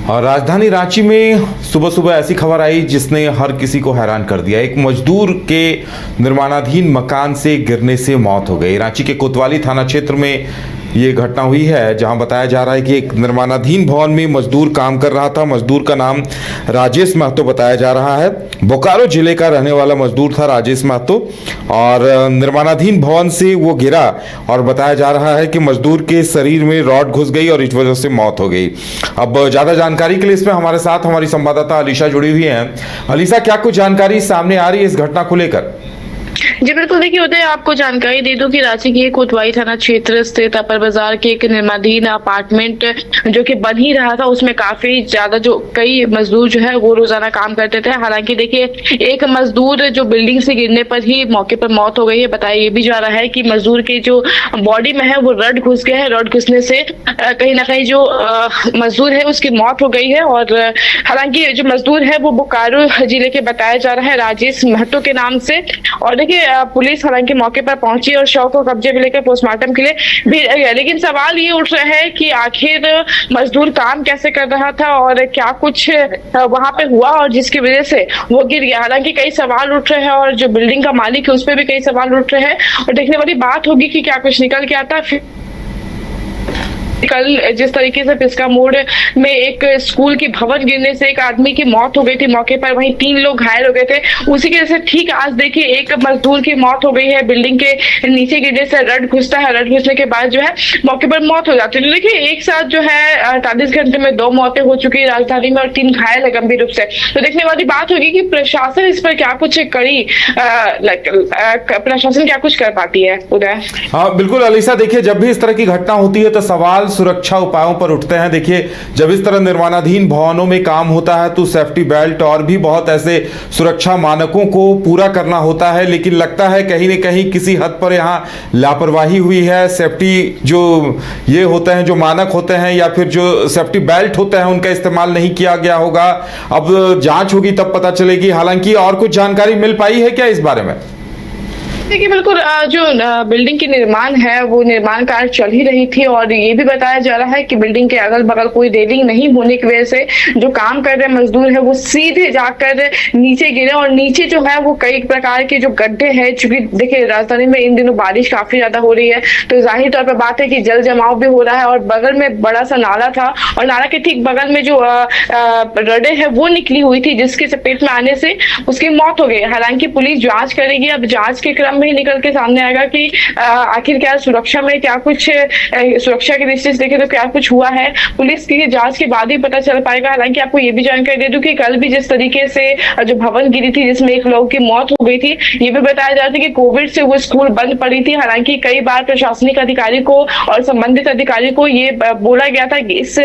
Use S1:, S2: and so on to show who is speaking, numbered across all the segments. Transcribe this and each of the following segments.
S1: और राजधानी रांची में सुबह सुबह ऐसी खबर आई जिसने हर किसी को हैरान कर दिया। एक मजदूर के निर्माणाधीन मकान से गिरने से मौत हो गई। रांची के कोतवाली थाना क्षेत्र में ये घटना हुई है, जहां बताया जा रहा है कि एक निर्माणाधीन भवन में मजदूर काम कर रहा था। मजदूर का नाम राजेश महतो बताया जा रहा है। बोकारो जिले का रहने वाला मजदूर था राजेश महतो, और निर्माणाधीन भवन से वो गिरा और बताया जा रहा है कि मजदूर के शरीर में रॉड घुस गई और इस वजह से मौत हो गई। अब ज्यादा जानकारी के लिए इसमें हमारे साथ हमारी संवाददाता अलीशा जुड़ी हुई हैं। अलीशा, क्या कुछ जानकारी सामने आ रही है इस घटना को लेकर?
S2: जी बिल्कुल, देखिए उदय, आपको जानकारी दे दूं कि रांची के कोतवाली थाना क्षेत्र स्थित अपर बाजार के एक निर्माणाधीन अपार्टमेंट जो कि बन ही रहा था, उसमें काफी ज्यादा जो कई मजदूर जो है वो रोजाना काम करते थे। हालांकि देखिए, एक मजदूर जो बिल्डिंग से गिरने पर ही मौके पर मौत हो गई है। बताया ये भी जा रहा है कि मजदूर के जो बॉडी में है वो रड घुस गया है। रड घुसने से कहीं ना कहीं जो मजदूर है उसकी मौत हो गई है। और हालांकि जो मजदूर है वो बोकारो जिले के बताया जा रहा है, राजेश महतो के नाम से। और देखिए, पुलिस हालांकि मौके पर पहुंची और शव को कब्जे में लेकर पोस्टमार्टम के लिए भेजा गया। लेकिन सवाल ये उठ रहा है कि आखिर मजदूर काम कैसे कर रहा था और क्या कुछ वहां पे हुआ और जिसकी वजह से वो गिर गया। हालांकि कई सवाल उठ रहे हैं और जो बिल्डिंग का मालिक है उस पर भी कई सवाल उठ रहे हैं, और देखने वाली बात होगी कि क्या कुछ निकल के आता है। कल जिस तरीके से पिस्का मोड़ में एक स्कूल की भवन गिरने से एक आदमी की मौत हो गई थी मौके पर, वहीं 3 लोग घायल हो गए थे। उसी के जैसे ठीक आज देखिए एक मजदूर की मौत हो गई है। बिल्डिंग के नीचे गिरने से रड घुसता है, रड घुसने के बाद जो है मौके पर मौत हो जाती है। तो देखिए, एक साथ जो है 48 घंटे में 2 मौतें हो चुकी है राजधानी में और 3 घायल है गंभीर रूप से। तो देखने वाली बात होगी कि प्रशासन इस पर क्या कुछ कड़ी प्रशासन क्या कुछ कर पाती है। उदय,
S1: हाँ बिल्कुल अलीशा, देखिए जब भी इस तरह की घटना होती है तो सवाल सुरक्षा उपायों पर उठते हैं। देखिए, जब इस तरह निर्माणाधीन भवनों में काम होता है तो सेफ्टी बेल्ट और भी बहुत ऐसे सुरक्षा मानकों को पूरा करना होता है, लेकिन लगता है कहीं न कहीं किसी हद पर यहाँ लापरवाही हुई है। सेफ्टी जो ये होते हैं, जो मानक होते हैं या फिर जो सेफ्टी बेल्ट होते हैं, उनका इस्तेमाल नहीं किया गया होगा। अब जांच होगी तब पता चलेगी। हालांकि और कुछ जानकारी मिल पाई है क्या इस बारे में?
S2: देखिए बिल्कुल, जो बिल्डिंग की निर्माण है वो निर्माण कार्य चल ही रही थी, और ये भी बताया जा रहा है कि बिल्डिंग के अगल बगल कोई रेलिंग नहीं होने की वजह से जो काम कर रहे मजदूर है वो सीधे जाकर नीचे गिरे, और नीचे जो है वो कई प्रकार के जो गड्ढे हैं। चूंकि देखिए राजधानी में इन दिनों बारिश काफी ज्यादा हो रही है, तो जाहिर तौर पर बात है कि जल जमाव भी हो रहा है। और बगल में बड़ा सा नाला था और नाला के ठीक बगल में जो रडे है वो निकली हुई थी, जिसकी चपेट में आने से उसकी मौत हो गई। हालांकि पुलिस जांच करेगी। अब जांच के क्रम में ही निकल के सामने आएगा कि आखिर क्या सुरक्षा में क्या कुछ सुरक्षा की दृष्टि से देखें तो क्या कुछ हुआ है। पुलिस की जांच के बाद ही पता चल पाएगा। हालांकि आपको ये भी जानकारी दे दूं कि कल भी जिस तरीके से जो भवन गिरी थी जिसमें एक लोग की मौत हो गई थी, ये भी बताया जा रहा था कि कोविड से वो स्कूल बंद पड़ी थी। हालांकि कई बार प्रशासनिक अधिकारी को और संबंधित अधिकारी को ये बोला गया था कि इस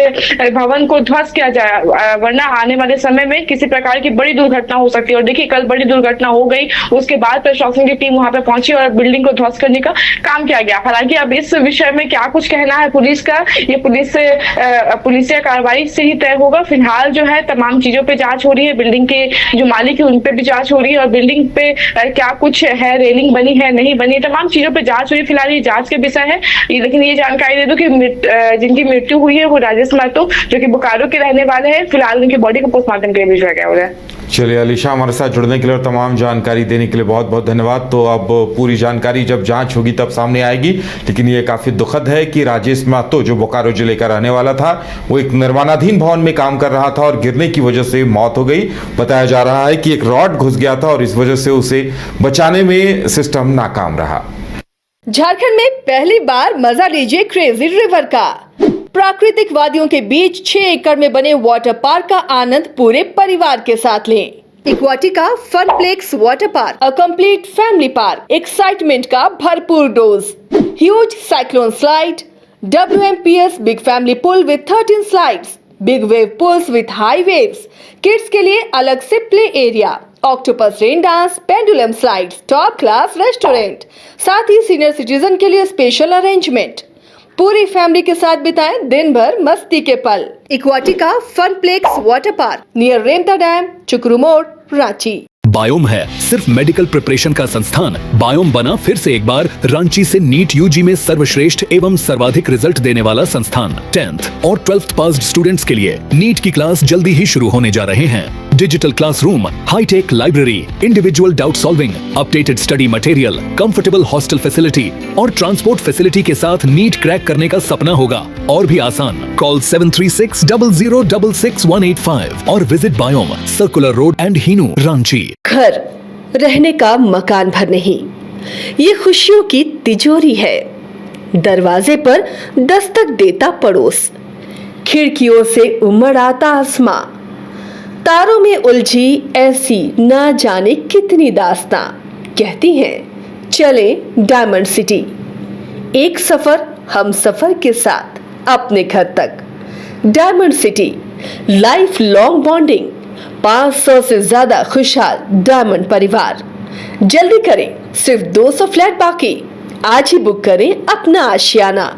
S2: भवन को ध्वस्त किया जाए, वरना आने वाले समय में किसी प्रकार की बड़ी दुर्घटना हो सकती है। और देखिए, कल बड़ी दुर्घटना हो गई, उसके बाद प्रशासन की टीम वहां पर पहुंची और बिल्डिंग को ध्वस्त करने का काम किया गया। हालांकि अब इस विषय में क्या कुछ कहना है पुलिस का, ये पुलिसिया कार्रवाई से ही तय होगा। फिलहाल जो है तमाम चीजों पे जांच हो रही है। बिल्डिंग के जो मालिक है उन पे भी जांच हो रही है, और बिल्डिंग पे क्या कुछ है, रेलिंग बनी है नहीं बनी, तमाम चीजों पे जांच हो रही है। फिलहाल ये जांच के विषय है। लेकिन ये जानकारी दे दो कि जिनकी मृत्यु हुई है वो राजेश महतो जो कि बोकारो के रहने वाले हैं। फिलहाल उनकी बॉडी को पोस्टमार्टम के लिए भेजा गया है।
S1: चलिए अलीशा, हमारे साथ जुड़ने के लिए और तमाम जानकारी देने के लिए बहुत बहुत धन्यवाद। तो अब पूरी जानकारी जब जांच होगी तब सामने आएगी। लेकिन ये काफ़ी दुखद है कि राजेश महतो जो बोकारो जिले का रहने वाला था, वो एक निर्माणाधीन भवन में काम कर रहा था और गिरने की वजह से मौत हो गई। बताया जा रहा है कि एक रॉड घुस गया था और इस वजह से उसे बचाने में सिस्टम नाकाम रहा।
S3: झारखंड में पहली बार मजा लीजिए क्रेजी रिवर का। प्राकृतिक वादियों के बीच 6 एकड़ में बने वाटर पार्क का आनंद पूरे परिवार के साथ लें। Equatica Funplex water park, a complete family park, excitement का भरपूर dose, huge cyclone slide, WMPS big family pool with 13 slides, big wave pools with high waves, kids के लिए अलग से play area, octopus rain dance, pendulum slides, top class restaurant, साथ ही senior citizen के लिए स्पेशल अरेंजमेंट। पूरी family के साथ बिताएं दिन भर मस्ती के पल। इक्वाटिका Funplex water park near Remta dam, चुकरू मोड़, रांची।
S4: बायोम है सिर्फ मेडिकल प्रिपरेशन का संस्थान। बायोम बना फिर से एक बार रांची से नीट यूजी में सर्वश्रेष्ठ एवं सर्वाधिक रिजल्ट देने वाला संस्थान। 10th और 12th पास्ड स्टूडेंट्स के लिए नीट की क्लास जल्दी ही शुरू होने जा रहे हैं। Digital classroom, high tech library, individual doubt solving, updated study material, comfortable hostel facility और ट्रांसपोर्ट फैसिलिटी के साथ नीट क्रैक करने का सपना होगा और भी आसान। कॉल 7360066185 और visit Biome, circular road and Hinoo, Ranchi.
S3: घर रहने का मकान भर नहीं, ये खुशियों की तिजोरी है। दरवाजे पर दस्तक देता पड़ोस, खिड़कियों से उमड़ आता आसमां, तारों में उलझी ऐसी ना जाने कितनी दास्तां। कहती हैं चले डायमंड सिटी, एक सफर हम सफर के साथ अपने घर तक। Diamond city, life long bonding, 500 से ज्यादा खुशहाल डायमंड परिवार। जल्दी करें, सिर्फ 200 फ्लैट बाकी। आज ही बुक करें अपना आशियाना।